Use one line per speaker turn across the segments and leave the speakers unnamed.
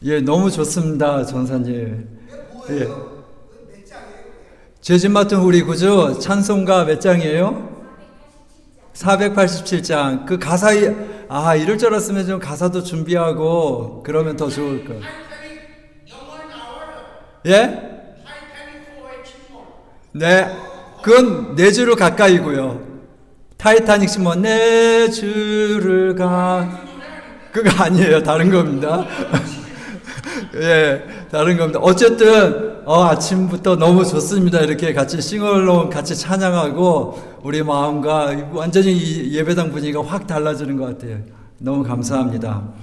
예, 너무 좋습니다, 전사님. 예. 죄진 맡은 우리 구주 찬송가 몇 장이에요? 487장. 그 가사, 이럴 줄 알았으면 좀 가사도 준비하고 그러면 더 좋을 거. 예? 네. 그건 내 주를 가까이고요. 타이타닉 신문 내 주를 그거 아니에요. 다른 겁니다. 예, 다른 겁니다. 어쨌든 아침부터 너무 좋습니다. 이렇게 같이 싱얼롱 같이 찬양하고 우리 마음과 완전히 이 예배당 분위기가 확 달라지는 것 같아요. 너무 감사합니다.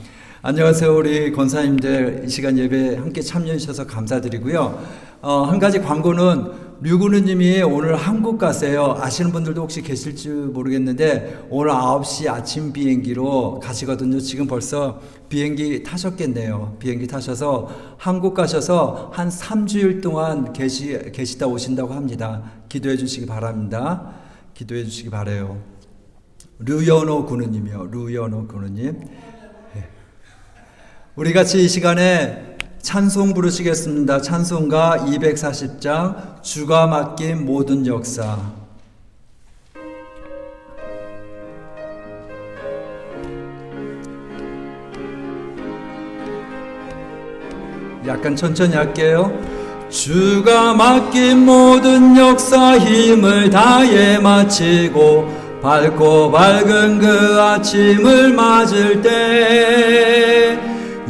안녕하세요. 우리 권사님들 이 시간 예배 함께 참여해 주셔서 감사드리고요. 한 가지 광고는 류구누님이 오늘 한국 가세요. 아시는 분들도 혹시 계실지 모르겠는데 오늘 9시 아침 비행기로 가시거든요. 지금 벌써 비행기 타셨겠네요. 비행기 타셔서 한국 가셔서 한 3주일 동안 계시다 오신다고 합니다. 기도해 주시기 바랍니다. 기도해 주시기 바라요. 류연호 구누님이요. 류연호 구누님. 네. 우리 같이 이 시간에 찬송 부르시겠습니다. 찬송가 240장 주가 맡긴 모든 역사. 약간 천천히 할게요. 주가 맡긴 모든 역사 힘을 다해 마치고 밝고 밝은 그 아침을 맞을 때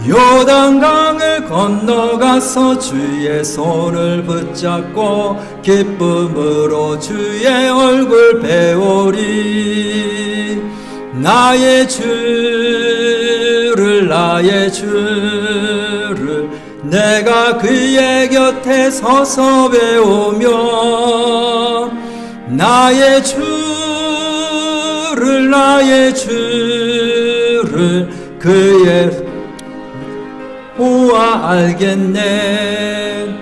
요단강을 건너가서 주의 손을 붙잡고 기쁨으로 주의 얼굴 배우리. 나의 주를 내가 그의 곁에 서서 배우며 나의 주를 그의 보아 알겠네.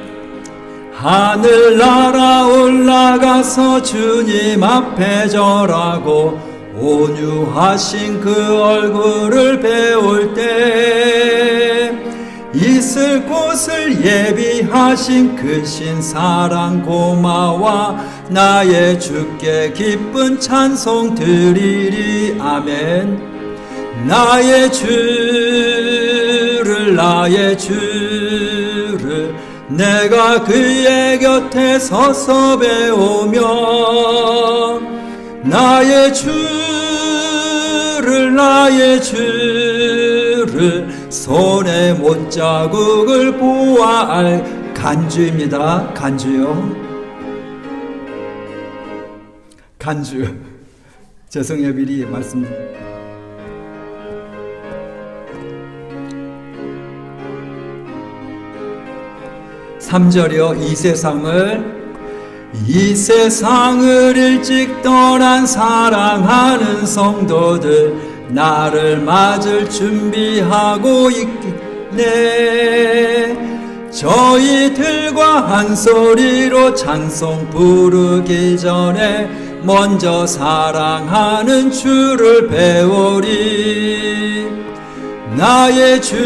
하늘 날아 올라가서 주님 앞에 절하고 온유하신 그 얼굴을 배울 때 있을 곳을 예비하신 크신 사랑 고마워 나의 주께 기쁜 찬송 드리리. 아멘. 나의 주를 내가 그의 곁에 서서 배우며 나의 주를 손에 못자국을 보아 간주입니다. 간주요. 간주. 죄송해요. 미리 말씀. 3절이요. 이 세상을 일찍 떠난 사랑하는 성도들 나를 맞을 준비하고 있네. 저희들과 한 소리로 찬송 부르기 전에 먼저 사랑하는 주를 배우리. 나의 주를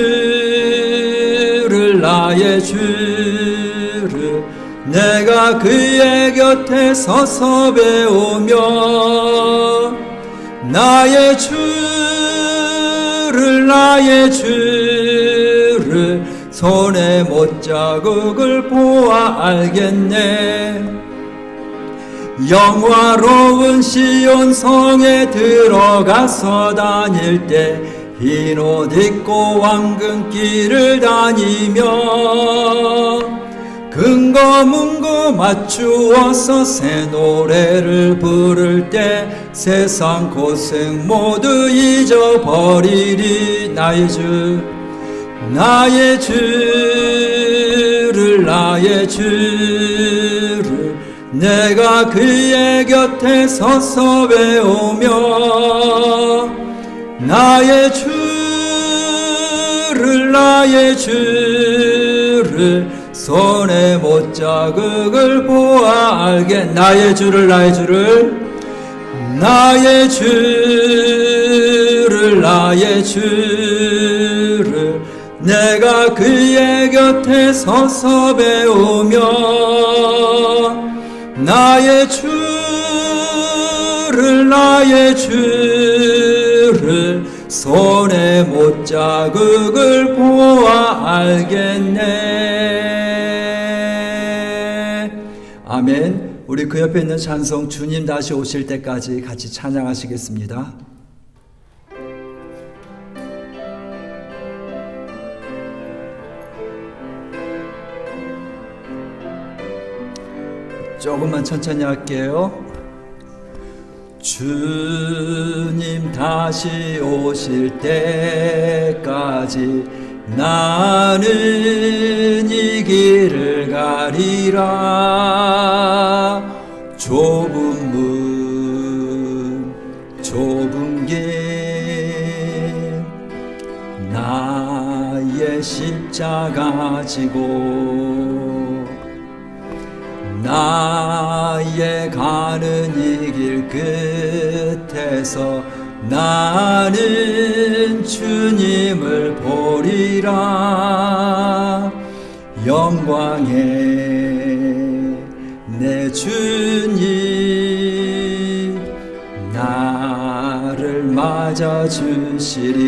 내가 그의 곁에 서서 배우며 나의 주를 손에 못자국을 보아 알겠네. 영화로운 시온 성에 들어가서 다닐 때 흰 옷 입고 황금길을 다니며 근거 문거 맞추어서 새 노래를 부를 때 세상 고생 모두 잊어버리리. 나의 주를 내가 그의 곁에 서서 배우며 나의 주를 손에 못자국을 보아 알게. 나의 주를 내가 그의 곁에 서서 배우며 나의 주를 손에 못자국을 보아 알겠네. 아멘. 우리 그 옆에 있는 찬송 주님 다시 오실 때까지 같이 찬양하시겠습니다. 조금만 천천히 할게요. 주님 다시 오실 때까지 나는 이 길을 가리라. 좁은 문 좁은 길 나의 십자가 지고 나의 가는 이 길 끝에서 나는 주님을 보리라. 영광의 내 주님 나를 맞아주시리.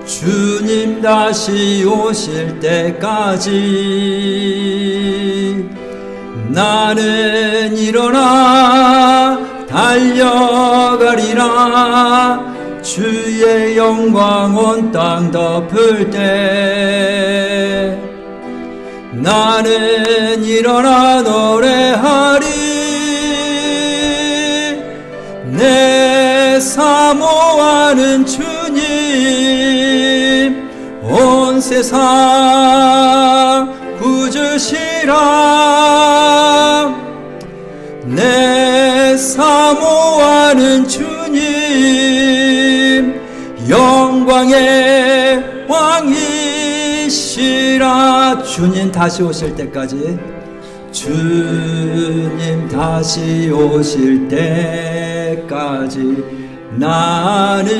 주님 다시 오실 때까지 나는 일어나 달려가리라. 주의 영광 온 땅 덮을 때 나는 일어나 노래하리. 내 사모하는 주님 온 세상 구주시라. 내 사모하는 주님 영광의 왕이시라. 주님 다시 오실 때까지 주님 다시 오실 때까지 나는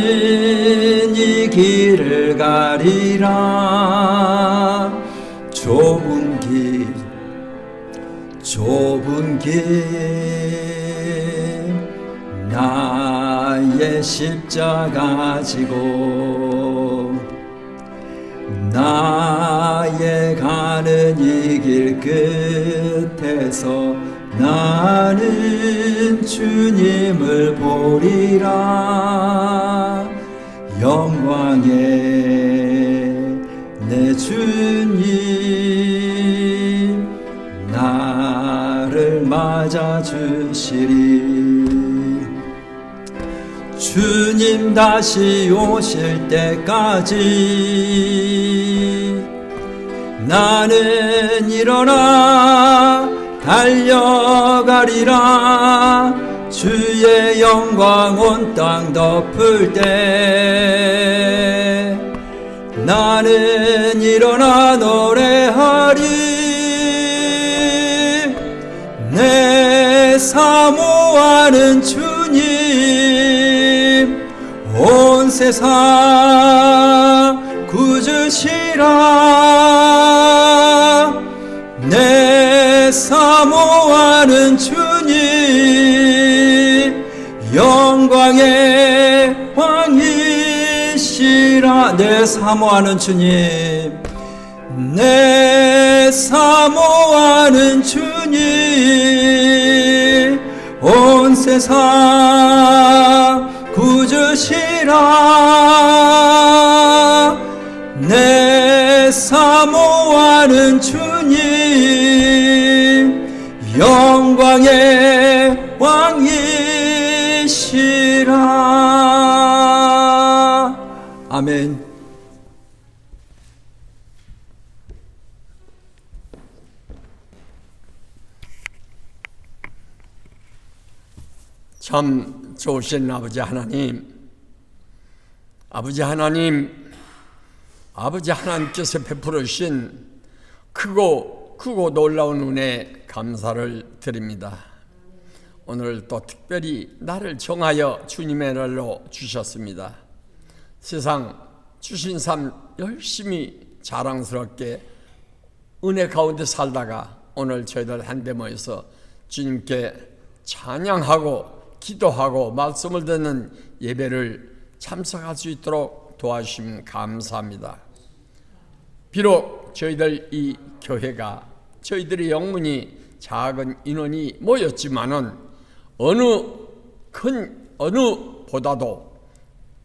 이 길을 가리라. 좁은 길 나의 십자가 지고 나의 가는 이 길 끝에서 나는 주님을 보리라. 영광의 내 주님 나를 맞아주시리. 주님 다시 오실 때까지 나는 일어나 달려가리라. 주의 영광 온 땅 덮을 때 나는 일어나 노래하리. 내 사모하는 주님 온 세상 구주시라. 내 사모하는 주님 영광의 왕이시라. 내 사모하는 주님 내 사모하는 주님 온 세상 구주시라. 내 사모하는 주님 영광의 왕이시라. 아멘.
참 좋으신 아버지 하나님께서 베풀어 주신 크고 놀라운 은혜에 감사를 드립니다. 오늘 또 특별히 나를 정하여 주님의 날로 주셨습니다. 세상 주신 삶 열심히 자랑스럽게 은혜 가운데 살다가 오늘 저희들 한데 모여서 주님께 찬양하고 기도하고 말씀을 듣는 예배를 참석할 수 있도록 도와주시면 감사합니다. 비록 저희들 이 교회가 저희들의 영문이 작은 인원이 모였지만은 어느 보다도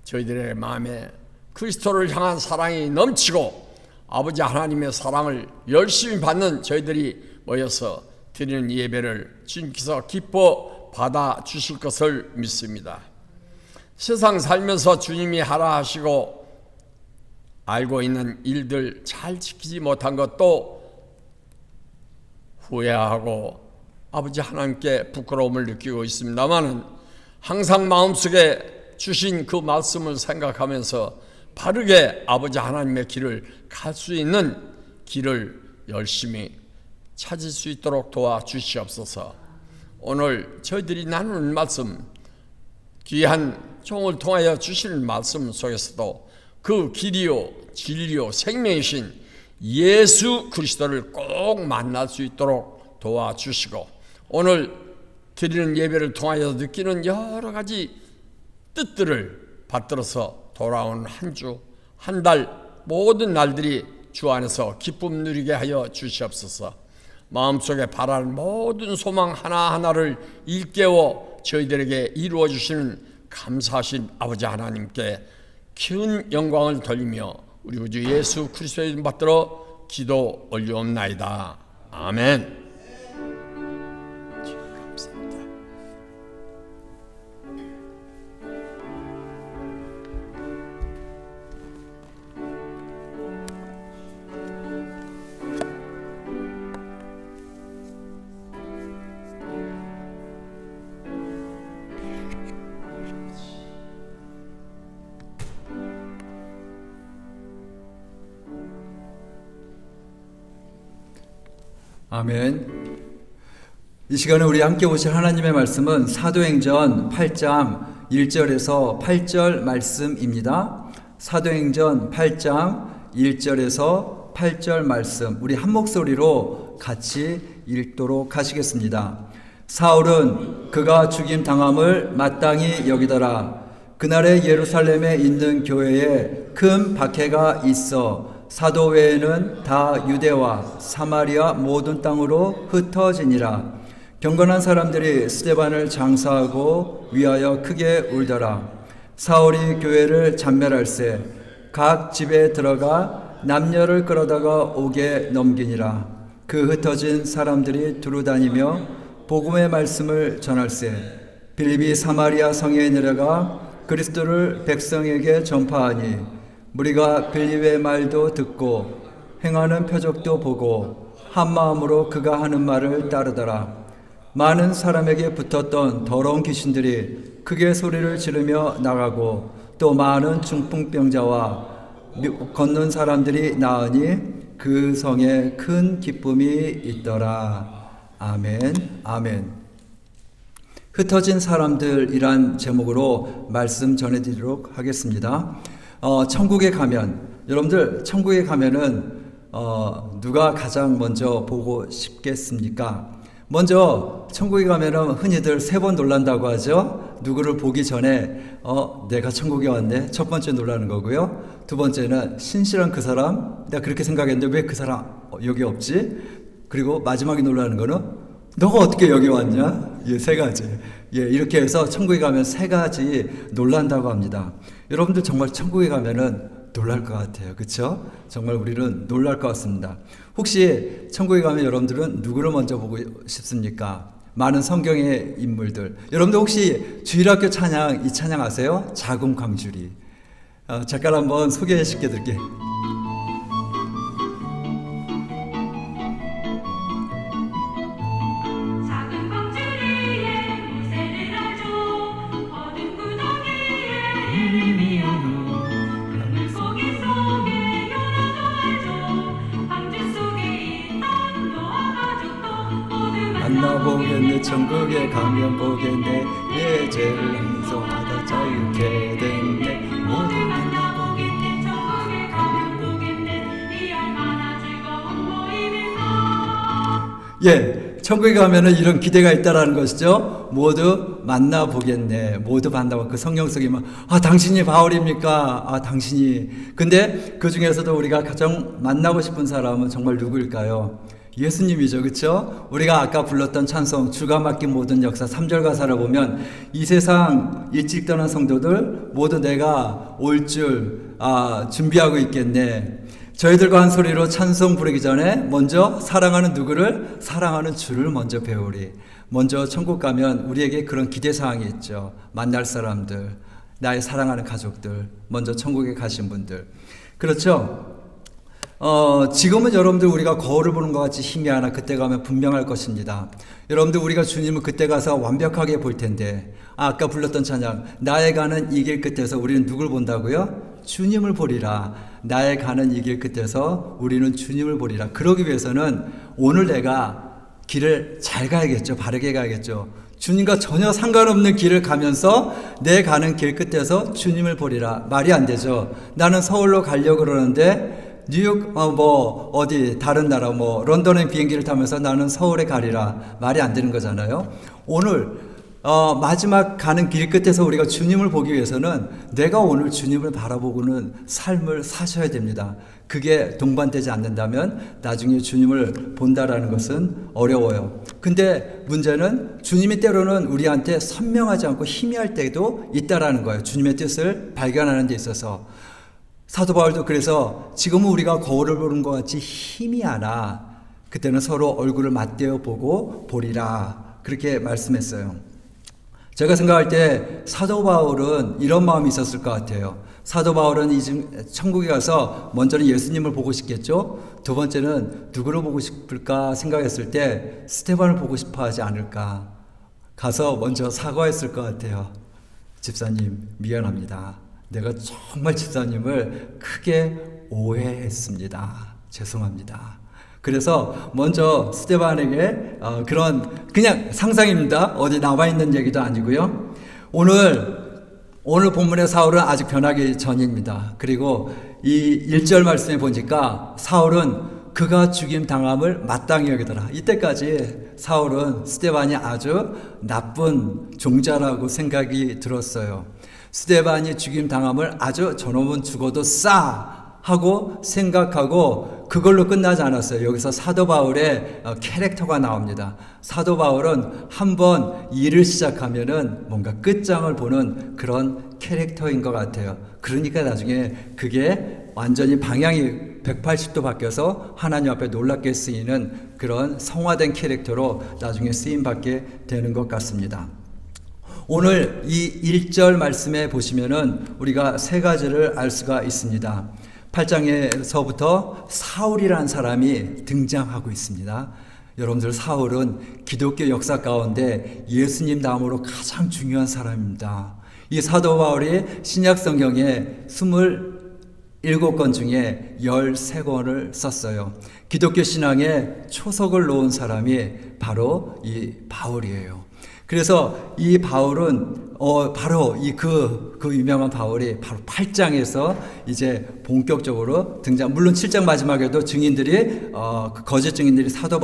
저희들의 마음에 그리스도를 향한 사랑이 넘치고 아버지 하나님의 사랑을 열심히 받는 저희들이 모여서 드리는 예배를 주님께서 기뻐 받아 주실 것을 믿습니다. 세상 살면서 주님이 하라 하시고 알고 있는 일들 잘 지키지 못한 것도 후회하고 아버지 하나님께 부끄러움을 느끼고 있습니다만 항상 마음속에 주신 그 말씀을 생각하면서 바르게 아버지 하나님의 길을 갈 수 있는 길을 열심히 찾을 수 있도록 도와주시옵소서. 오늘 저희들이 나누는 말씀, 귀한 종을 통하여 주시는 말씀 속에서도 그 길이요 진리요 생명이신 예수 그리스도를 꼭 만날 수 있도록 도와주시고 오늘 드리는 예배를 통하여 느끼는 여러 가지 뜻들을 받들어서 돌아온 한 주, 한 달 모든 날들이 주 안에서 기쁨 누리게 하여 주시옵소서. 마음속에 바라는 모든 소망 하나하나를 일깨워 저희들에게 이루어 주시는 감사하신 아버지 하나님께 큰 영광을 돌리며 우리 구주 예수 그리스도의 이름 받들어 기도 올리옵나이다. 아멘.
아멘. 이 시간에 우리 함께 보실 하나님의 말씀은 사도행전 8장 1절에서 8절 말씀입니다. 사도행전 8장 1절에서 8절 말씀 우리 한 목소리로 같이 읽도록 하시겠습니다. 사울은 그가 죽임 당함을 마땅히 여기더라. 그날에 예루살렘에 있는 교회에 큰 박해가 있어 사도 외에는 다 유대와 사마리아 모든 땅으로 흩어지니라. 경건한 사람들이 스데반을 장사하고 위하여 크게 울더라. 사울이 교회를 잔멸할세 각 집에 들어가 남녀를 끌어다가 옥에 넘기니라. 그 흩어진 사람들이 두루다니며 복음의 말씀을 전할세 빌립이 사마리아 성에 내려가 그리스도를 백성에게 전파하니 무리가 빌립의 말도 듣고 행하는 표적도 보고 한 마음으로 그가 하는 말을 따르더라. 많은 사람에게 붙었던 더러운 귀신들이 크게 소리를 지르며 나가고 또 많은 중풍병자와 걷는 사람들이 나으니 그 성에 큰 기쁨이 있더라. 아멘. 아멘. 흩어진 사람들이란 제목으로 말씀 전해드리도록 하겠습니다. 천국에 가면 여러분들 천국에 가면은 누가 가장 먼저 보고 싶겠습니까? 먼저 천국에 가면은 흔히들 3번 놀란다고 하죠. 누구를 보기 전에 내가 천국에 왔네 첫 번째 놀라는 거고요. 두 번째는 신실한 그 사람 내가 그렇게 생각했는데 왜 그 사람 여기 없지? 그리고 마지막에 놀라는 거는 너가 어떻게 여기 왔냐? 예, 3가지. 예, 이렇게 해서 천국에 가면 3가지 놀란다고 합니다. 여러분들 정말 천국에 가면은 놀랄 것 같아요. 그렇죠? 정말 우리는 놀랄 것 같습니다. 혹시 천국에 가면 여러분들은 누구를 먼저 보고 싶습니까? 많은 성경의 인물들. 여러분들 혹시 주일학교 찬양 이 찬양 아세요? 자금 광주리. 잠깐 한번 소개시켜 드릴게요. 만나보겠네 천국에 가면 보겠네 내 죄를 용서받아 자유케 됐네 모두 만나보겠네 예, 천국에 가면은 이런 기대가 있다라는 것이죠. 모두 만나보겠네. 모두 만나고 그 성령 속에 막, 당신이 바울입니까? 당신이. 근데 그 중에서도 우리가 가장 만나고 싶은 사람은 정말 누구일까요? 예수님이죠. 그렇죠? 우리가 아까 불렀던 찬송 주가 맡긴 모든 역사 3절 가사를 보면 이 세상 일찍 떠난 성도들 모두 내가 올 줄 준비하고 있겠네. 저희들과 한 소리로 찬송 부르기 전에 먼저 사랑하는 누구를? 사랑하는 주를 먼저 배우리. 먼저 천국 가면 우리에게 그런 기대사항이 있죠. 만날 사람들, 나의 사랑하는 가족들, 먼저 천국에 가신 분들. 그렇죠? 지금은 여러분들 우리가 거울을 보는 것 같이 희미하나 그때 가면 분명할 것입니다. 여러분들 우리가 주님을 그때 가서 완벽하게 볼 텐데 아까 불렀던 찬양 나의 가는 이 길 끝에서 우리는 누굴 본다고요? 주님을 보리라. 나의 가는 이 길 끝에서 우리는 주님을 보리라. 그러기 위해서는 오늘 내가 길을 잘 가야겠죠. 바르게 가야겠죠. 주님과 전혀 상관없는 길을 가면서 내 가는 길 끝에서 주님을 보리라. 말이 안 되죠. 나는 서울로 가려고 그러는데 뉴욕 어디 다른 나라 런던에 비행기를 타면서 나는 서울에 가리라. 말이 안 되는 거잖아요. 오늘 마지막 가는 길 끝에서 우리가 주님을 보기 위해서는 내가 오늘 주님을 바라보고는 삶을 사셔야 됩니다. 그게 동반되지 않는다면 나중에 주님을 본다라는 것은 어려워요. 근데 문제는 주님이 때로는 우리한테 선명하지 않고 희미할 때도 있다라는 거예요. 주님의 뜻을 발견하는 데 있어서. 사도 바울도 그래서 지금은 우리가 거울을 보는 것 같이 희미하나 그때는 서로 얼굴을 맞대어 보고 보리라. 그렇게 말씀했어요. 제가 생각할 때 사도 바울은 이런 마음이 있었을 것 같아요. 사도 바울은 천국에 가서 먼저는 예수님을 보고 싶겠죠. 두 번째는 누구를 보고 싶을까 생각했을 때 스데반을 보고 싶어 하지 않을까. 가서 먼저 사과했을 것 같아요. 집사님 미안합니다. 내가 정말 집사님을 크게 오해했습니다. 죄송합니다. 그래서 먼저 스데반에게 그냥 상상입니다. 어디 나와 있는 얘기도 아니고요. 오늘 본문의 사울은 아직 변하기 전입니다. 그리고 이 1절 말씀에 보니까 사울은 그가 죽임 당함을 마땅히 여기더라. 이때까지 사울은 스데반이 아주 나쁜 종자라고 생각이 들었어요. 스데반이 죽임 당함을 아주 저놈은 죽어도 싸 하고 생각하고 그걸로 끝나지 않았어요. 여기서 사도 바울의 캐릭터가 나옵니다. 사도 바울은 한번 일을 시작하면은 뭔가 끝장을 보는 그런 캐릭터인 것 같아요. 그러니까 나중에 그게 완전히 방향이 180도 바뀌어서 하나님 앞에 놀랍게 쓰이는 그런 성화된 캐릭터로 나중에 쓰임받게 되는 것 같습니다. 오늘 이 1절 말씀에 보시면은 우리가 세 가지를 알 수가 있습니다. 8장에서부터 사울이라는 사람이 등장하고 있습니다. 여러분들 사울은 기독교 역사 가운데 예수님 다음으로 가장 중요한 사람입니다. 이 사도 바울이 신약 성경에 27권 중에 13권을 썼어요. 기독교 신앙에 초석을 놓은 사람이 바로 이 바울이에요. 그래서 이 바울은 바로 그 유명한 바울이 바로 8장에서 이제 본격적으로 등장. 물론 7장 마지막에도 증인들이 거짓 증인들이 사도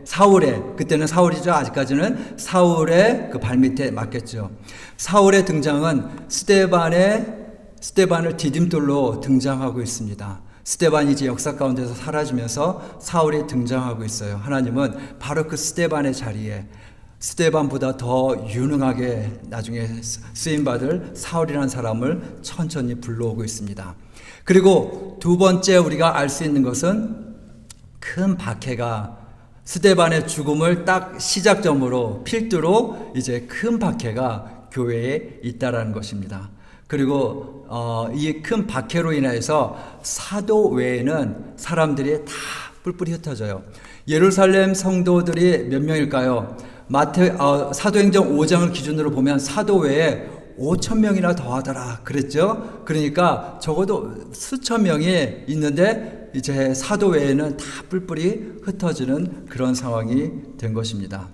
사울의 그때는 사울이죠. 아직까지는 사울의 그 발밑에 맡겼죠. 사울의 등장은 스데반을 디딤돌로 등장하고 있습니다. 스데반이 이제 역사 가운데서 사라지면서 사울이 등장하고 있어요. 하나님은 바로 그 스데반의 자리에 스데반보다 더 유능하게 나중에 쓰임받을 사울이라는 사람을 천천히 불러오고 있습니다. 그리고 두 번째 우리가 알 수 있는 것은 큰 박해가 스데반의 죽음을 딱 시작점으로 필두로 이제 큰 박해가 교회에 있다라는 것입니다. 그리고 이 큰 박해로 인해서 사도 외에는 사람들이 다 뿔뿔이 흩어져요. 예루살렘 성도들이 몇 명일까요? 사도행전 5장을 기준으로 보면 사도 외에 5,000명이나 더하더라 그랬죠. 그러니까 적어도 수천 명이 있는데 이제 사도 외에는 다 뿔뿔이 흩어지는 그런 상황이 된 것입니다.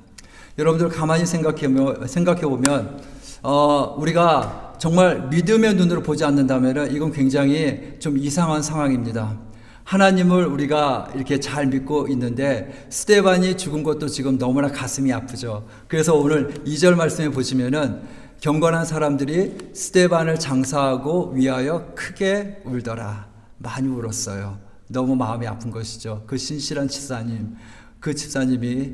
여러분들 가만히 생각해 보면 우리가 정말 믿음의 눈으로 보지 않는다면 이건 굉장히 좀 이상한 상황입니다. 하나님을 우리가 이렇게 잘 믿고 있는데 스데반이 죽은 것도 지금 너무나 가슴이 아프죠. 그래서 오늘 2절 말씀에 보시면은 경건한 사람들이 스데반을 장사하고 위하여 크게 울더라. 많이 울었어요. 너무 마음이 아픈 것이죠. 그 신실한 집사님, 그 집사님이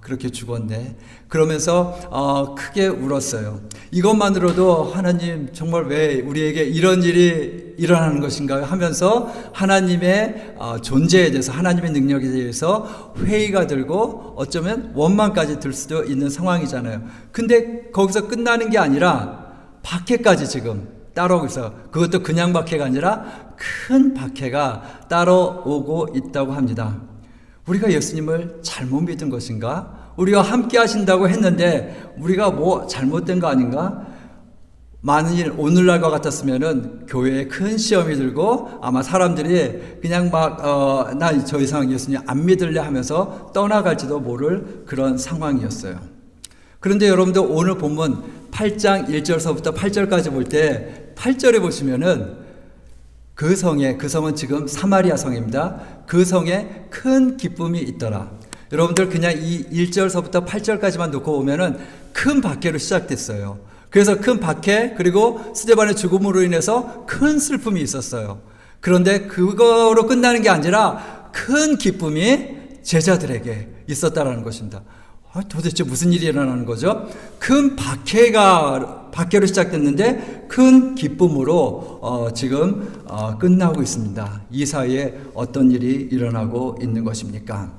그렇게 죽었네. 그러면서 크게 울었어요. 이것만으로도 하나님 정말 왜 우리에게 이런 일이 일어나는 것인가 하면서 하나님의 존재에 대해서, 하나님의 능력에 대해서 회의가 들고 어쩌면 원망까지 들 수도 있는 상황이잖아요. 근데 거기서 끝나는 게 아니라 박해까지 지금 따라오고 있어요. 그것도 그냥 박해가 아니라 큰 박해가 따라오고 있다고 합니다. 우리가 예수님을 잘못 믿은 것인가? 우리가 함께 하신다고 했는데 우리가 뭐 잘못된 거 아닌가? 만일 오늘날과 같았으면은 교회에 큰 시험이 들고 아마 사람들이 그냥 나 저 이상 예수님 안 믿을래 하면서 떠나갈지도 모를 그런 상황이었어요. 그런데 여러분들 오늘 본문 8장 1절서부터 8절까지 볼 때 8절에 보시면은 그 성은 지금 사마리아 성입니다. 그 성에 큰 기쁨이 있더라. 여러분들 그냥 이 1절서부터 8절까지만 놓고 보면은 큰 박해로 시작됐어요. 그래서 큰 박해, 그리고 스데반의 죽음으로 인해서 큰 슬픔이 있었어요. 그런데 그거로 끝나는 게 아니라 큰 기쁨이 제자들에게 있었다라는 것입니다. 도대체 무슨 일이 일어나는 거죠? 큰 박해로 시작됐는데 큰 기쁨으로 지금 끝나고 있습니다. 이 사이에 어떤 일이 일어나고 있는 것입니까?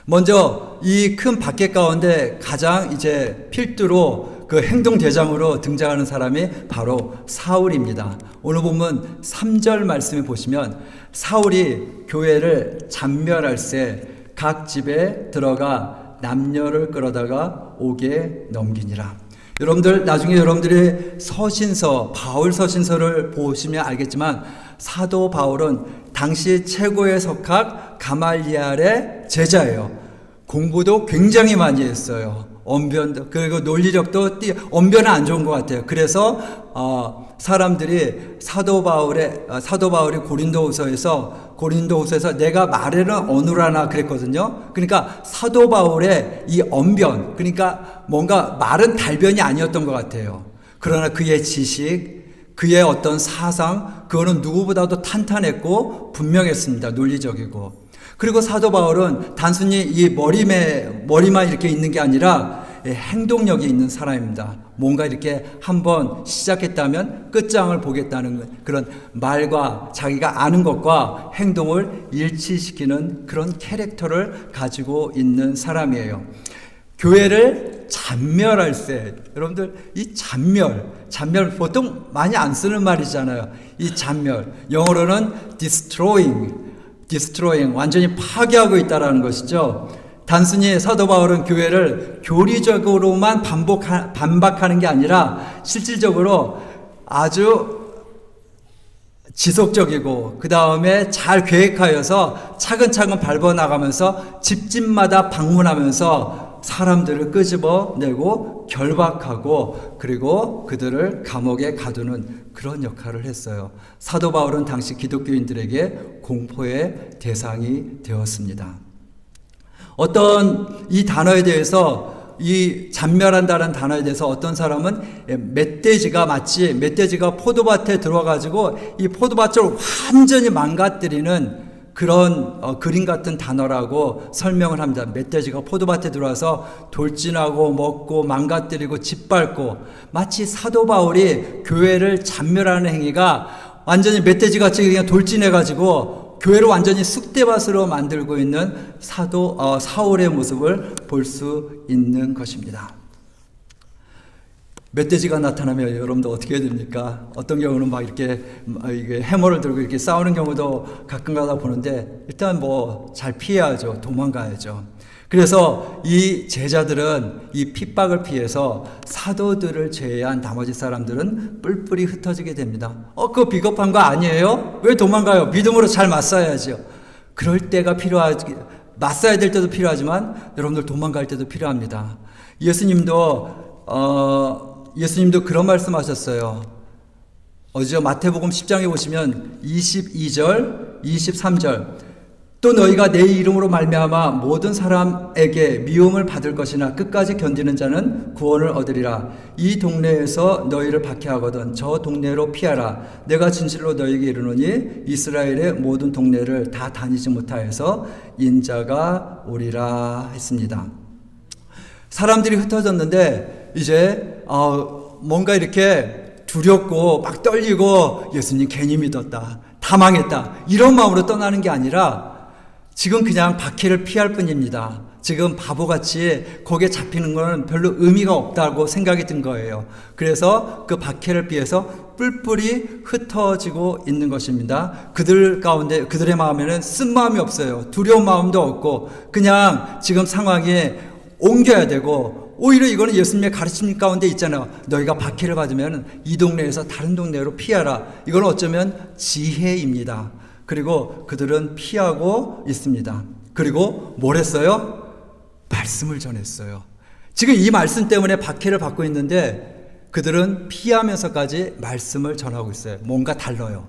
먼저 이 큰 박해 가운데 가장 이제 필두로 그 행동대장으로 등장하는 사람이 바로 사울입니다. 오늘 보면 3절 말씀에 보시면 사울이 교회를 잔멸할세 각 집에 들어가 남녀를 끌어다가 옥에 넘기니라. 여러분들 나중에 여러분들이 바울 서신서를 보시면 알겠지만 사도 바울은 당시 최고의 석학 가말리알의 제자예요. 공부도 굉장히 많이 했어요. 언변도, 그리고 논리력도 언변은 안 좋은 것 같아요. 그래서 사람들이 사도 바울이 고린도후서에서 내가 말에는 어눌하나 그랬거든요. 그러니까 사도 바울의 이 언변, 그러니까 뭔가 말은 달변이 아니었던 것 같아요. 그러나 그의 지식, 그의 어떤 사상, 그거는 누구보다도 탄탄했고 분명했습니다. 논리적이고. 그리고 사도 바울은 단순히 이 머리만 이렇게 있는 게 아니라 행동력이 있는 사람입니다. 뭔가 이렇게 한번 시작했다면 끝장을 보겠다는 그런 말과 자기가 아는 것과 행동을 일치시키는 그런 캐릭터를 가지고 있는 사람이에요. 교회를 잔멸할세. 여러분들 이 잔멸 보통 많이 안 쓰는 말이잖아요. 이 잔멸 영어로는 destroying 완전히 파괴하고 있다라는 것이죠. 단순히 사도 바울은 교회를 교리적으로만 반박하는 게 아니라 실질적으로 아주 지속적이고 그 다음에 잘 계획하여서 차근차근 밟아나가면서 집집마다 방문하면서 사람들을 끄집어내고 결박하고 그리고 그들을 감옥에 가두는 그런 역할을 했어요. 사도 바울은 당시 기독교인들에게 공포의 대상이 되었습니다. 어떤 이 단어에 대해서 이 잔멸한다는 단어에 대해서 어떤 사람은 멧돼지가 포도밭에 들어와가지고 이 포도밭을 완전히 망가뜨리는 그런 그림 같은 단어라고 설명을 합니다. 멧돼지가 포도밭에 들어와서 돌진하고 먹고 망가뜨리고 짓밟고 마치 사도 바울이 교회를 잔멸하는 행위가 완전히 멧돼지같이 그냥 돌진해가지고 교회를 완전히 쑥대밭으로 만들고 있는 사울의 모습을 볼 수 있는 것입니다. 멧돼지가 나타나면 여러분들 어떻게 해야 됩니까? 어떤 경우는 막 이렇게 해머를 들고 이렇게 싸우는 경우도 가끔가다 보는데 일단 뭐 잘 피해야죠. 도망가야죠. 그래서 이 제자들은 이 핍박을 피해서 사도들을 제외한 나머지 사람들은 뿔뿔이 흩어지게 됩니다. 그거 비겁한 거 아니에요? 왜 도망가요? 믿음으로 잘 맞서야죠. 그럴 때가 맞서야 될 때도 필요하지만 여러분들 도망갈 때도 필요합니다. 예수님도 그런 말씀하셨어요. 어디죠? 마태복음 10장에 보시면 22절, 23절. 또 너희가 내 이름으로 말미암아 모든 사람에게 미움을 받을 것이나 끝까지 견디는 자는 구원을 얻으리라. 이 동네에서 너희를 박해하거든 저 동네로 피하라. 내가 진실로 너희에게 이르노니 이스라엘의 모든 동네를 다 다니지 못하여서 인자가 오리라 했습니다. 사람들이 흩어졌는데 이제 뭔가 이렇게 두렵고 막 떨리고 예수님 괜히 믿었다, 다 망했다, 이런 마음으로 떠나는 게 아니라 지금 그냥 박해를 피할 뿐입니다. 지금 바보같이 거기에 잡히는 건 별로 의미가 없다고 생각이 든 거예요. 그래서 그 박해를 피해서 뿔뿔이 흩어지고 있는 것입니다. 그들 가운데, 그들의 마음에는 쓴마음이 없어요. 두려운 마음도 없고 그냥 지금 상황에 옮겨야 되고, 오히려 이거는 예수님의 가르침 가운데 있잖아요. 너희가 박해를 받으면 이 동네에서 다른 동네로 피하라. 이건 어쩌면 지혜입니다. 그리고 그들은 피하고 있습니다. 그리고 뭘 했어요? 말씀을 전했어요. 지금 이 말씀 때문에 박해를 받고 있는데 그들은 피하면서까지 말씀을 전하고 있어요. 뭔가 달라요.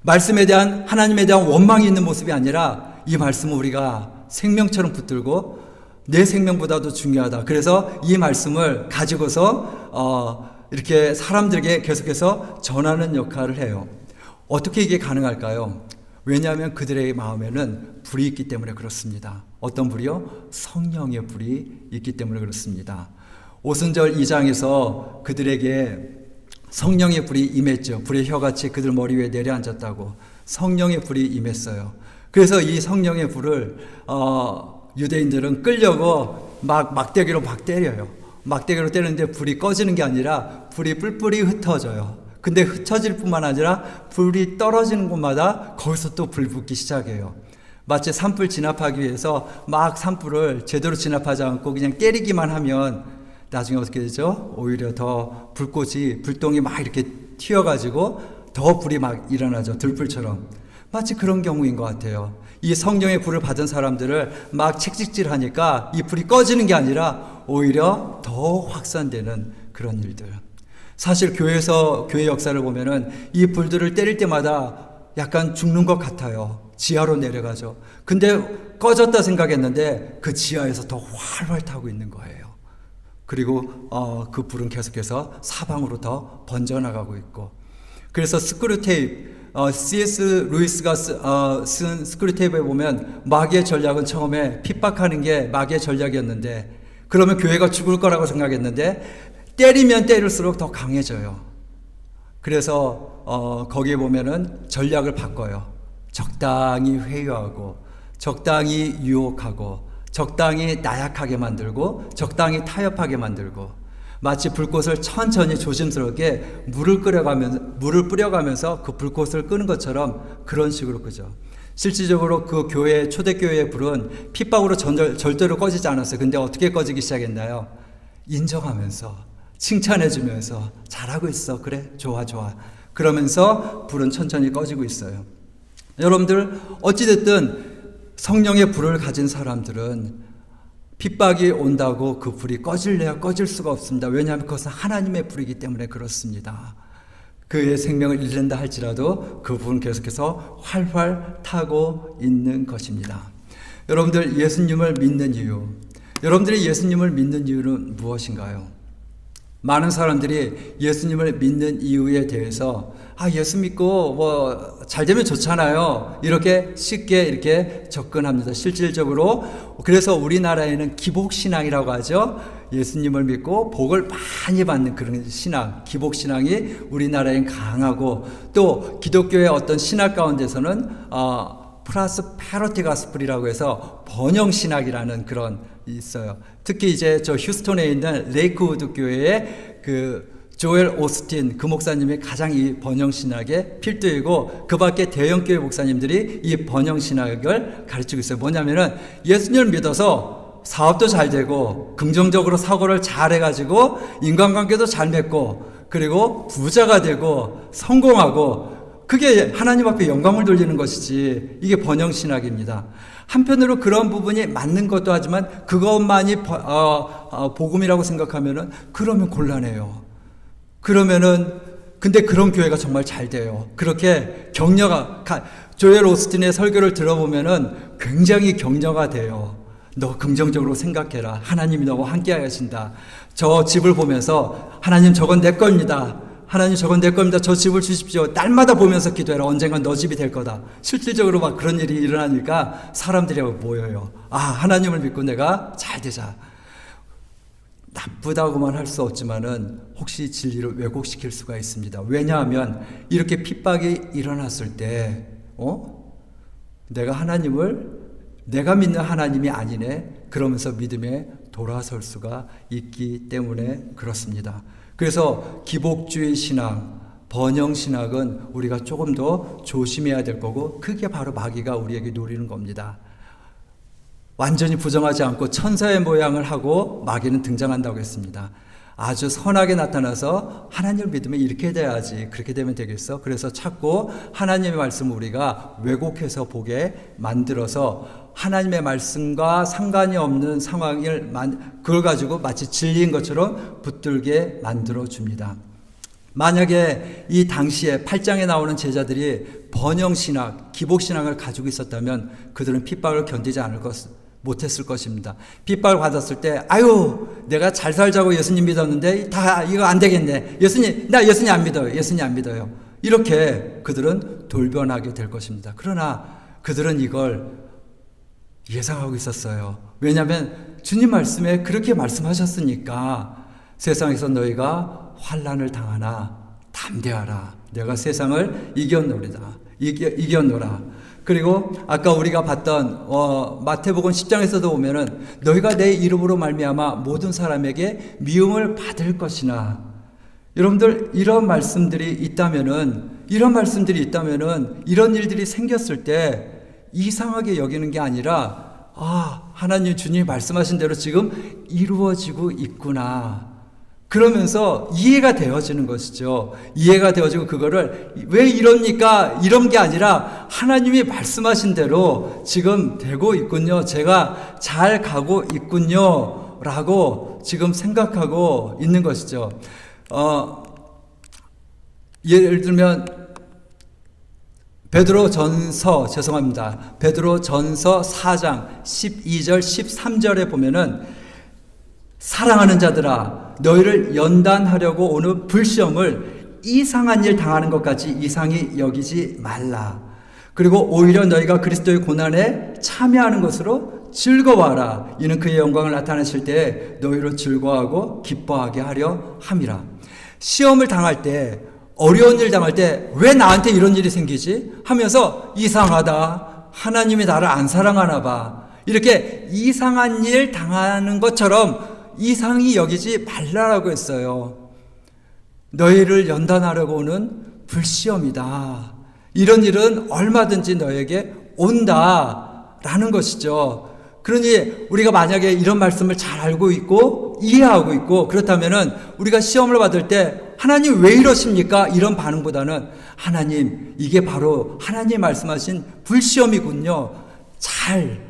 말씀에 대한, 하나님에 대한 원망이 있는 모습이 아니라 이 말씀을 우리가 생명처럼 붙들고 내 생명보다도 중요하다. 그래서 이 말씀을 가지고서 이렇게 사람들에게 계속해서 전하는 역할을 해요. 어떻게 이게 가능할까요? 왜냐하면 그들의 마음에는 불이 있기 때문에 그렇습니다. 어떤 불이요? 성령의 불이 있기 때문에 그렇습니다. 오순절 2장에서 그들에게 성령의 불이 임했죠. 불의 혀같이 그들 머리 위에 내려앉았다고. 성령의 불이 임했어요. 그래서 이 성령의 불을 유대인들은 끌려고 막대기로 막 때려요. 막대기로 때리는데 불이 꺼지는 게 아니라 불이 뿔뿔이 흩어져요. 근데 흩어질 뿐만 아니라 불이 떨어지는 곳마다 거기서 또 불 붙기 시작해요. 마치 산불 진압하기 위해서 막 산불을 제대로 진압하지 않고 그냥 때리기만 하면 나중에 어떻게 되죠? 오히려 더 불똥이 막 이렇게 튀어가지고 더 불이 막 일어나죠. 들불처럼. 마치 그런 경우인 것 같아요. 이 성령의 불을 받은 사람들을 막 책찍질하니까 이 불이 꺼지는 게 아니라 오히려 더 확산되는 그런 일들. 사실 교회 역사를 보면은 이 불들을 때릴 때마다 약간 죽는 것 같아요. 지하로 내려가죠. 근데 꺼졌다 생각했는데 그 지하에서 더 활활 타고 있는 거예요. 그리고 그 불은 계속해서 사방으로 더 번져나가고 있고. 그래서 스크류테이프, C.S. 루이스가 쓴 스크류테이프에 보면 마귀의 전략은 처음에 핍박하는 게 마귀의 전략이었는데, 그러면 교회가 죽을 거라고 생각했는데 때리면 때릴수록 더 강해져요. 그래서 거기에 보면은 전략을 바꿔요. 적당히 회유하고, 적당히 유혹하고, 적당히 나약하게 만들고, 적당히 타협하게 만들고, 마치 불꽃을 천천히 조심스럽게 물을 뿌려가면서 그 불꽃을 끄는 것처럼 그런 식으로 끄죠. 실질적으로 그 초대교회의 불은 핍박으로 절대로 꺼지지 않았어요. 근데 어떻게 꺼지기 시작했나요? 인정하면서, 칭찬해주면서, 잘하고 있어, 그래, 좋아. 그러면서 불은 천천히 꺼지고 있어요. 여러분들, 어찌됐든 성령의 불을 가진 사람들은 핍박이 온다고 그 불이 꺼질래야 꺼질 수가 없습니다. 왜냐하면 그것은 하나님의 불이기 때문에 그렇습니다. 그의 생명을 잃는다 할지라도 그 불은 계속해서 활활 타고 있는 것입니다. 여러분들, 예수님을 믿는 이유, 여러분들이 예수님을 믿는 이유는 무엇인가요? 많은 사람들이 예수님을 믿는 이유에 대해서 예수 믿고 잘 되면 좋잖아요, 이렇게 쉽게 이렇게 접근합니다. 실질적으로 그래서 우리나라에는 기복신앙이라고 하죠. 예수님을 믿고 복을 많이 받는 그런 신앙, 기복신앙이 우리나라엔 강하고, 또 기독교의 어떤 신학 가운데서는 프라스페러티 가스플이라고 해서 번영신학이라는 그런 있어요. 특히 이제 저 휴스톤에 있는 레이크우드 교회의 그 조엘 오스틴 그 목사님이 가장 이 번영신학의 필두이고, 그 밖에 대형교회 목사님들이 이 번영신학을 가르치고 있어요. 뭐냐면은 예수님을 믿어서 사업도 잘 되고, 긍정적으로 사고를 잘 해가지고, 인간관계도 잘 맺고, 그리고 부자가 되고, 성공하고, 그게 하나님 앞에 영광을 돌리는 것이지, 이게 번영신학입니다. 한편으로 그런 부분이 맞는 것도 하지만 그것만이 복음이라고 생각하면은 그러면 곤란해요. 그러면은 근데 그런 교회가 정말 잘 돼요. 그렇게 조엘 오스틴의 설교를 들어보면은 굉장히 격려가 돼요. 너 긍정적으로 생각해라. 하나님이 너와 함께 하신다. 저 집을 보면서 하나님 저건 내 겁니다. 하나님 저건 내 겁니다. 저 집을 주십시오. 딸마다 보면서 기도해라. 언젠간 너 집이 될 거다. 실질적으로 막 그런 일이 일어나니까 사람들이 모여요. 아, 하나님을 믿고 내가 잘 되자. 나쁘다고만 할 수 없지만은 혹시 진리를 왜곡시킬 수가 있습니다. 왜냐하면 이렇게 핍박이 일어났을 때, 내가 믿는 하나님이 아니네. 그러면서 믿음에 돌아설 수가 있기 때문에 그렇습니다. 그래서 기복주의 신앙, 번영 신학은 우리가 조금 더 조심해야 될 거고, 그게 바로 마귀가 우리에게 노리는 겁니다. 완전히 부정하지 않고 천사의 모양을 하고 마귀는 등장한다고 했습니다. 아주 선하게 나타나서 하나님을 믿으면 이렇게 돼야지, 그렇게 되면 되겠어. 그래서 자꾸 하나님의 말씀을 우리가 왜곡해서 보게 만들어서 하나님의 말씀과 상관이 없는 상황을 그걸 가지고 마치 진리인 것처럼 붙들게 만들어 줍니다. 만약에 이 당시에 8장에 나오는 제자들이 번영신학, 기복신학을 가지고 있었다면 그들은 핍박을 견디지 못했을 것입니다. 핍박을 받았을 때, 아유, 내가 잘 살자고 예수님 믿었는데 다 이거 안 되겠네. 나 예수님 안 믿어요. 예수님 안 믿어요. 이렇게 그들은 돌변하게 될 것입니다. 그러나 그들은 이걸 예상하고 있었어요. 왜냐하면 주님 말씀에 그렇게 말씀하셨으니까 세상에서 너희가 환난을 당하나 담대하라. 내가 세상을 이겼노라. 그리고 아까 우리가 봤던 마태복음 10장에서도 보면은 너희가 내 이름으로 말미암아 모든 사람에게 미움을 받을 것이나, 여러분들 이런 말씀들이 있다면은 이런 일들이 생겼을 때 이상하게 여기는 게 아니라, 하나님 주님이 말씀하신 대로 지금 이루어지고 있구나. 그러면서 이해가 되어지는 것이죠. 이해가 되어지고 그거를 왜 이럽니까? 이런 게 아니라 하나님이 말씀하신 대로 지금 되고 있군요. 제가 잘 가고 있군요. 라고 지금 생각하고 있는 것이죠. 예를 들면 베드로전서 4장 12절 13절에 보면은 사랑하는 자들아 너희를 연단하려고 오는 불시험을 이상한 일 당하는 것까지 이상히 여기지 말라. 그리고 오히려 너희가 그리스도의 고난에 참여하는 것으로 즐거워하라. 이는 그의 영광을 나타내실 때에 너희로 즐거워하고 기뻐하게 하려 함이라. 시험을 당할 때, 어려운 일 당할 때 왜 나한테 이런 일이 생기지? 하면서 이상하다. 하나님이 나를 안 사랑하나 봐. 이렇게 이상한 일 당하는 것처럼 이상히 여기지 말라라고 했어요. 너희를 연단하려고 오는 불시험이다. 이런 일은 얼마든지 너에게 온다라는 것이죠. 그러니 우리가 만약에 이런 말씀을 잘 알고 있고 이해하고 있고 그렇다면은 우리가 시험을 받을 때 하나님 왜 이러십니까? 이런 반응보다는 하나님, 이게 바로 하나님 말씀하신 불시험이군요. 잘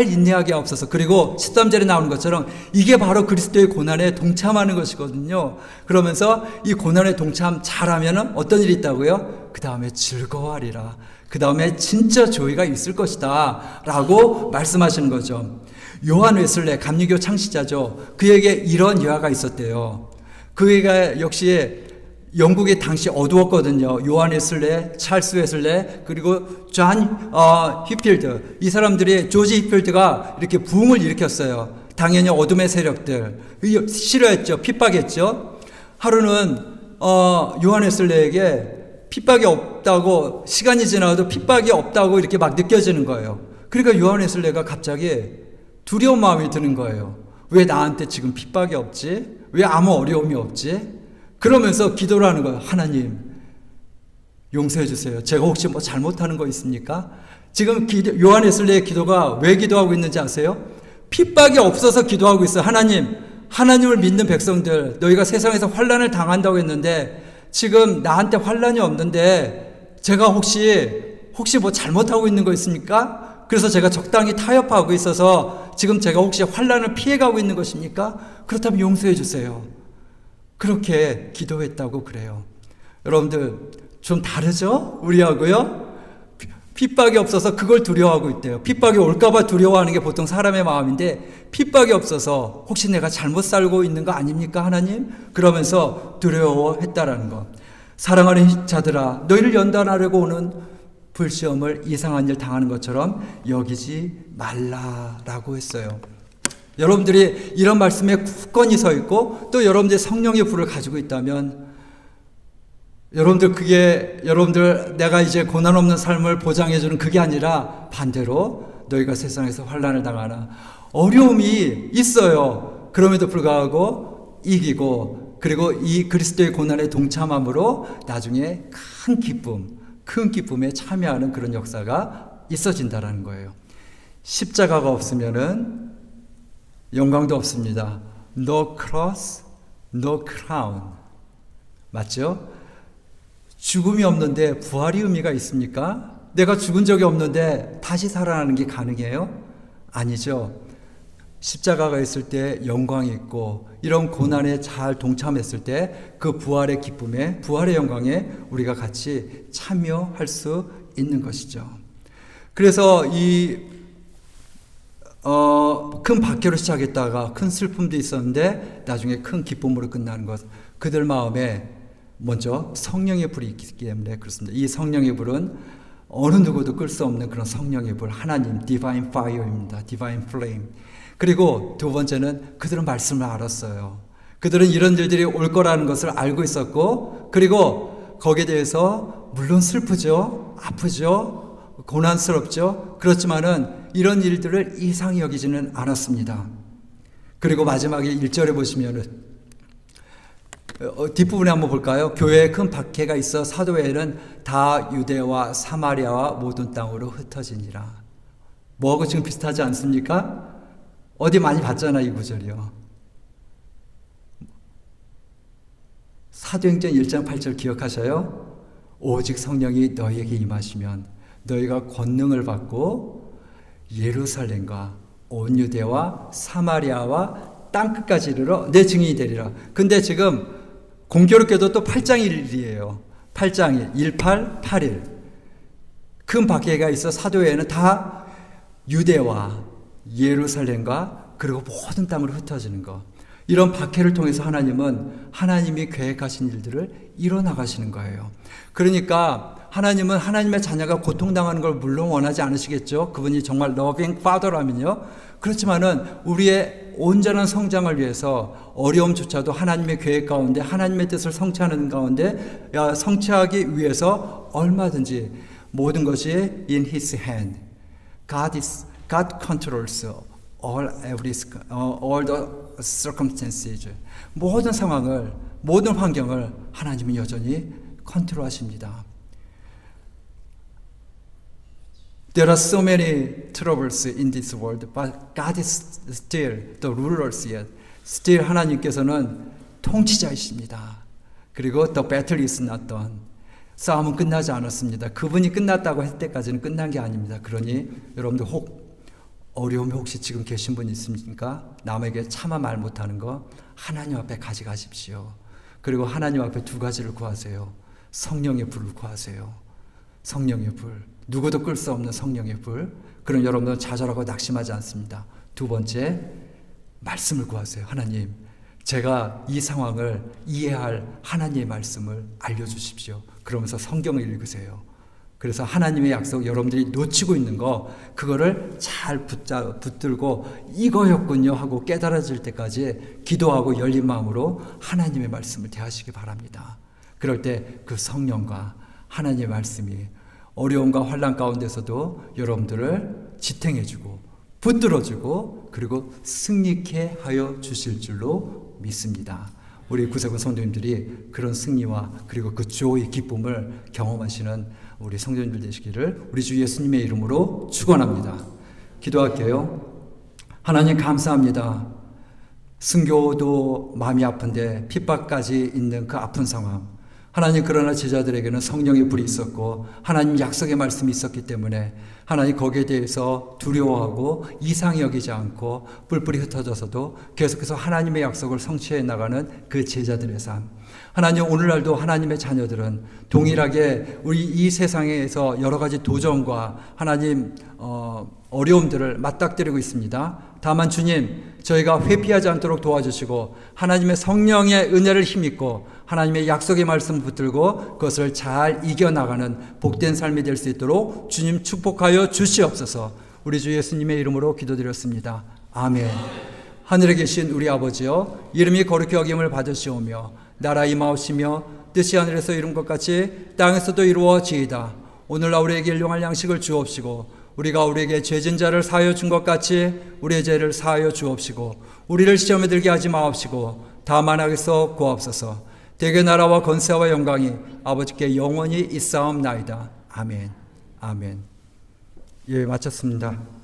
인내하게 하옵소서. 그리고 13절에 나오는 것처럼 이게 바로 그리스도의 고난에 동참하는 것이거든요. 그러면서 이 고난에 동참 잘하면 어떤 일이 있다고요? 그 다음에 즐거워하리라. 그 다음에 진짜 조의가 있을 것이다 라고 말씀하시는 거죠. 요한 웨슬레, 감리교 창시자죠. 그에게 이런 예화가 있었대요. 그가 역시 영국이 당시 어두웠거든요. 요한 웨슬레, 찰스 웨슬레, 그리고 존 휘필드, 이 사람들이 조지 휘필드가 이렇게 부흥을 일으켰어요. 당연히 어둠의 세력들 싫어했죠. 핍박했죠. 하루는 요한 웨슬레에게 핍박이 없다고, 시간이 지나도 핍박이 없다고 이렇게 막 느껴지는 거예요. 그러니까 요한 웨슬레가 갑자기 두려운 마음이 드는 거예요. 왜 나한테 지금 핍박이 없지? 왜 아무 어려움이 없지? 그러면서 기도를 하는 거예요. 하나님, 용서해 주세요. 제가 혹시 뭐 잘못하는 거 있습니까? 지금 요한 웨슬레의 기도가 왜 기도하고 있는지 아세요? 핍박이 없어서 기도하고 있어요. 하나님, 하나님을 믿는 백성들, 너희가 세상에서 환난을 당한다고 했는데 지금 나한테 환난이 없는데 제가 혹시 뭐 잘못하고 있는 거 있습니까? 그래서 제가 적당히 타협하고 있어서 지금 제가 혹시 환난을 피해가고 있는 것입니까? 그렇다면 용서해 주세요. 그렇게 기도했다고 그래요. 여러분들 좀 다르죠? 우리하고요? 핍박이 없어서 그걸 두려워하고 있대요. 핍박이 올까봐 두려워하는 게 보통 사람의 마음인데 핍박이 없어서 혹시 내가 잘못 살고 있는 거 아닙니까 하나님? 그러면서 두려워했다라는 거. 사랑하는 자들아 너희를 연단하려고 오는 불시험을 이상한 일 당하는 것처럼 여기지 말라라고 했어요. 여러분들이 이런 말씀에 굳건히 서 있고 또 여러분들이 성령의 불을 가지고 있다면 여러분들 내가 이제 고난 없는 삶을 보장해주는 그게 아니라 반대로 너희가 세상에서 환난을 당하나 어려움이 있어요. 그럼에도 불구하고 이기고 그리고 이 그리스도의 고난에 동참함으로 나중에 큰 기쁨에 참여하는 그런 역사가 있어진다라는 거예요. 십자가가 없으면은 영광도 없습니다. No cross, no crown. 맞죠? 죽음이 없는데 부활이 의미가 있습니까? 내가 죽은 적이 없는데 다시 살아나는 게 가능해요? 아니죠. 십자가가 있을 때 영광이 있고 이런 고난에 잘 동참했을 때 그 부활의 기쁨에 부활의 영광에 우리가 같이 참여할 수 있는 것이죠. 그래서 큰 박해로 시작했다가 큰 슬픔도 있었는데 나중에 큰 기쁨으로 끝나는 것. 그들 마음에 먼저 성령의 불이 있기 때문에 그렇습니다. 이 성령의 불은 어느 누구도 끌 수 없는 그런 성령의 불, 하나님 Divine Fire입니다. Divine Flame. 그리고 두 번째는 그들은 말씀을 알았어요. 그들은 이런 일들이 올 거라는 것을 알고 있었고 그리고 거기에 대해서 물론 슬프죠. 아프죠. 고난스럽죠. 그렇지만은 이런 일들을 이상히 여기지는 않았습니다. 그리고 마지막에 1절에 보시면은 뒷부분에 한번 볼까요? 교회에 큰 박해가 있어 사도회는 다 유대와 사마리아와 모든 땅으로 흩어지니라. 뭐하고 지금 비슷하지 않습니까? 어디 많이 봤잖아 이 구절이요. 사도행전 1장 8절 기억하셔요? 오직 성령이 너희에게 임하시면 너희가 권능을 받고 예루살렘과 온 유대와 사마리아와 땅끝까지 이르러 내 증인이 되리라. 근데 지금 공교롭게도 또 8장 1일이에요. 8장 1, 18, 8일. 큰 박해가 있어 사도회에는 다 유대와 예루살렘과 그리고 모든 땅으로 흩어지는 것. 이런 박해를 통해서 하나님은 하나님이 계획하신 일들을 이뤄나가시는 거예요. 그러니까 하나님은 하나님의 자녀가 고통당하는 걸 물론 원하지 않으시겠죠. 그분이 정말 loving father라면요. 그렇지만은 우리의 온전한 성장을 위해서 어려움조차도 하나님의 계획 가운데 하나님의 뜻을 성취하는 가운데 성취하기 위해서 얼마든지 모든 것이 in His hand. God controls all the circumstances. 모든 상황을, 모든 환경을 하나님은 여전히 컨트롤하십니다. There are so many troubles in this world, but God is still the ruler yet. Still 하나님께서는 통치자이십니다. 그리고 the battle is not done. 싸움은 끝나지 않았습니다. 그분이 끝났다고 할 때까지는 끝난 게 아닙니다. 그러니 여러분들 어려움이 혹시 지금 계신 분 있습니까? 남에게 차마 말 못하는 거 하나님 앞에 가져가십시오. 그리고 하나님 앞에 두 가지를 구하세요. 성령의 불을 구하세요. 성령의 불. 누구도 끌 수 없는 성령의 불. 그럼 여러분들은 좌절하고 낙심하지 않습니다. 두 번째, 말씀을 구하세요. 하나님, 제가 이 상황을 이해할 하나님의 말씀을 알려주십시오. 그러면서 성경을 읽으세요. 그래서 하나님의 약속 여러분들이 놓치고 있는 거 그거를 잘 붙들고 이거였군요 하고 깨달아질 때까지 기도하고 열린 마음으로 하나님의 말씀을 대하시기 바랍니다. 그럴 때 그 성령과 하나님의 말씀이 어려움과 환난 가운데서도 여러분들을 지탱해주고 붙들어주고 그리고 승리케 하여 주실 줄로 믿습니다. 우리 구세군 성도님들이 그런 승리와 그리고 그 조의 기쁨을 경험하시는 우리 성도님들 되시기를 우리 주 예수님의 이름으로 축원합니다. 기도할게요. 하나님 감사합니다. 순교도 마음이 아픈데 핍박까지 있는 그 아픈 상황. 하나님 그러나 제자들에게는 성령의 불이 있었고 하나님 약속의 말씀이 있었기 때문에 하나님 거기에 대해서 두려워하고 이상히 여기지 않고 뿔뿔이 흩어져서도 계속해서 하나님의 약속을 성취해 나가는 그 제자들의 삶. 하나님, 오늘날도 하나님의 자녀들은 동일하게 우리 이 세상에서 여러 가지 도전과 하나님 어려움들을 맞닥뜨리고 있습니다. 다만 주님, 저희가 회피하지 않도록 도와주시고 하나님의 성령의 은혜를 힘입고 하나님의 약속의 말씀을 붙들고 그것을 잘 이겨나가는 복된 삶이 될 수 있도록 주님 축복하여 주시옵소서. 우리 주 예수님의 이름으로 기도드렸습니다. 아멘. 하늘에 계신 우리 아버지여, 이름이 거룩히 여김을 받으시오며 나라 임하옵시며 뜻이 하늘에서 이룬 것 같이 땅에서도 이루어지이다. 오늘날 우리에게 일용할 양식을 주옵시고 우리가 우리에게 죄진 자를 사하여 준 것 같이 우리의 죄를 사하여 주옵시고 우리를 시험에 들게 하지 마옵시고 다만 악에서 구하옵소서. 대개 나라와 권세와 영광이 아버지께 영원히 있사옵나이다. 아멘. 아멘. 예, 마쳤습니다.